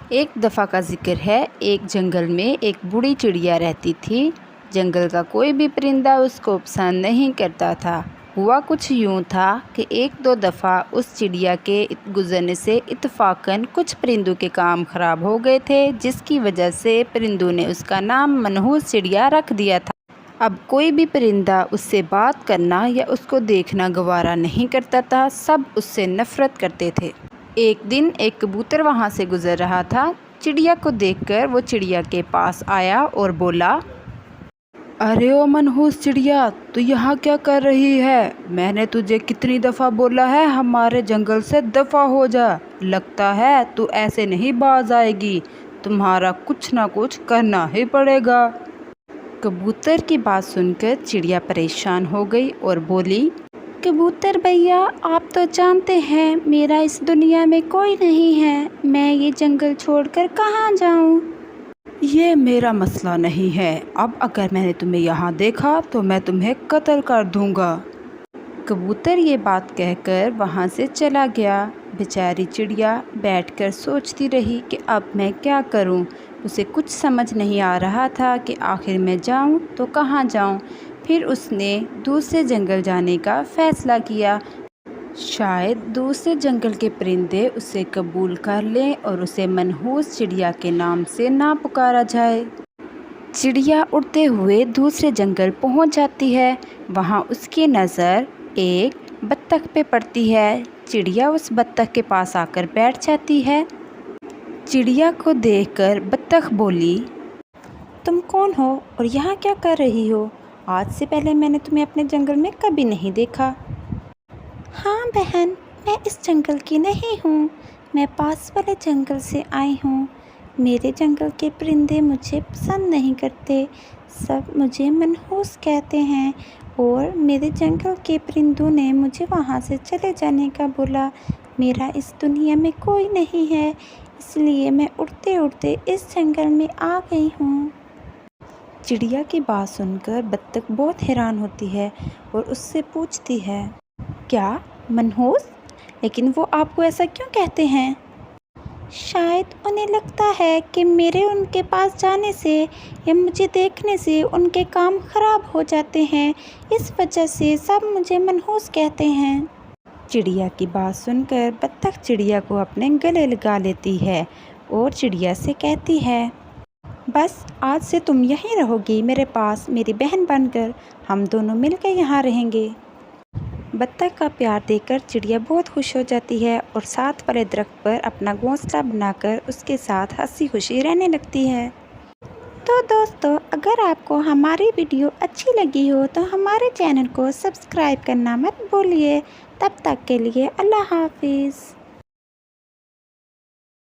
ایک دفعہ کا ذکر ہے، ایک جنگل میں ایک بوڑھی چڑیا رہتی تھی۔ جنگل کا کوئی بھی پرندہ اس کو پسند نہیں کرتا تھا۔ ہوا کچھ یوں تھا کہ ایک دو دفعہ اس چڑیا کے گزرنے سے اتفاقاً کچھ پرندوں کے کام خراب ہو گئے تھے، جس کی وجہ سے پرندوں نے اس کا نام منحوس چڑیا رکھ دیا تھا۔ اب کوئی بھی پرندہ اس سے بات کرنا یا اس کو دیکھنا گوارا نہیں کرتا تھا، سب اس سے نفرت کرتے تھے۔ ایک دن ایک کبوتر وہاں سے گزر رہا تھا۔ چڑیا کو دیکھ کر وہ چڑیا کے پاس آیا اور بولا، ارے او منحوس چڑیا، تو یہاں کیا کر رہی ہے؟ میں نے تجھے کتنی دفعہ بولا ہے ہمارے جنگل سے دفع ہو جا، لگتا ہے تو ایسے نہیں باز آئے گی، تمہارا کچھ نہ کچھ کرنا ہی پڑے گا۔ کبوتر کی بات سن کر چڑیا پریشان ہو گئی اور بولی، کبوتر بھیا، آپ تو جانتے ہیں میرا اس دنیا میں کوئی نہیں ہے، میں یہ جنگل چھوڑ کر کہاں جاؤں؟ یہ میرا مسئلہ نہیں ہے، اب اگر میں نے تمہیں یہاں دیکھا تو میں تمہیں قتل کر دوں گا۔ کبوتر یہ بات کہہ کر وہاں سے چلا گیا۔ بیچاری چڑیا بیٹھ کر سوچتی رہی کہ اب میں کیا کروں۔ اسے کچھ سمجھ نہیں آ رہا تھا کہ آخر میں جاؤں تو کہاں جاؤں۔ پھر اس نے دوسرے جنگل جانے کا فیصلہ کیا۔ شاید دوسرے جنگل کے پرندے اسے قبول کر لیں اور اسے منحوس چڑیا کے نام سے نہ پکارا جائے۔ چڑیا اڑتے ہوئے دوسرے جنگل پہنچ جاتی ہے۔ وہاں اس کی نظر ایک بطخ پہ پڑتی ہے۔ چڑیا اس بطخ کے پاس آ کر بیٹھ جاتی ہے۔ چڑیا کو دیکھ کر بطخ بولی، تم کون ہو اور یہاں کیا کر رہی ہو؟ آج سے پہلے میں نے تمہیں اپنے جنگل میں کبھی نہیں دیکھا۔ ہاں بہن، میں اس جنگل کی نہیں ہوں، میں پاس والے جنگل سے آئی ہوں۔ میرے جنگل کے پرندے مجھے پسند نہیں کرتے، سب مجھے منحوس کہتے ہیں اور میرے جنگل کے پرندوں نے مجھے وہاں سے چلے جانے کا بولا۔ میرا اس دنیا میں کوئی نہیں ہے، اس لیے میں اڑتے اڑتے اس جنگل میں آ گئی ہوں۔ چڑیا کی بات سن کر بطخ بہت حیران ہوتی ہے اور اس سے پوچھتی ہے، کیا منحوس؟ لیکن وہ آپ کو ایسا کیوں کہتے ہیں؟ شاید انہیں لگتا ہے کہ میرے ان کے پاس جانے سے یا مجھے دیکھنے سے ان کے کام خراب ہو جاتے ہیں، اس وجہ سے سب مجھے منحوس کہتے ہیں۔ چڑیا کی بات سن کر بطخ چڑیا کو اپنے گلے لگا لیتی ہے اور چڑیا سے کہتی ہے، بس آج سے تم یہیں رہو گی میرے پاس، میری بہن بن کر، ہم دونوں مل کے یہاں رہیں گے۔ بطخ کا پیار دیکھ کر چڑیا بہت خوش ہو جاتی ہے اور ساتھ والے درخت پر اپنا گھونسلہ بنا کر اس کے ساتھ ہنسی خوشی رہنے لگتی ہے۔ تو دوستو، اگر آپ کو ہماری ویڈیو اچھی لگی ہو تو ہمارے چینل کو سبسکرائب کرنا مت بھولیے۔ تب تک کے لیے اللہ حافظ۔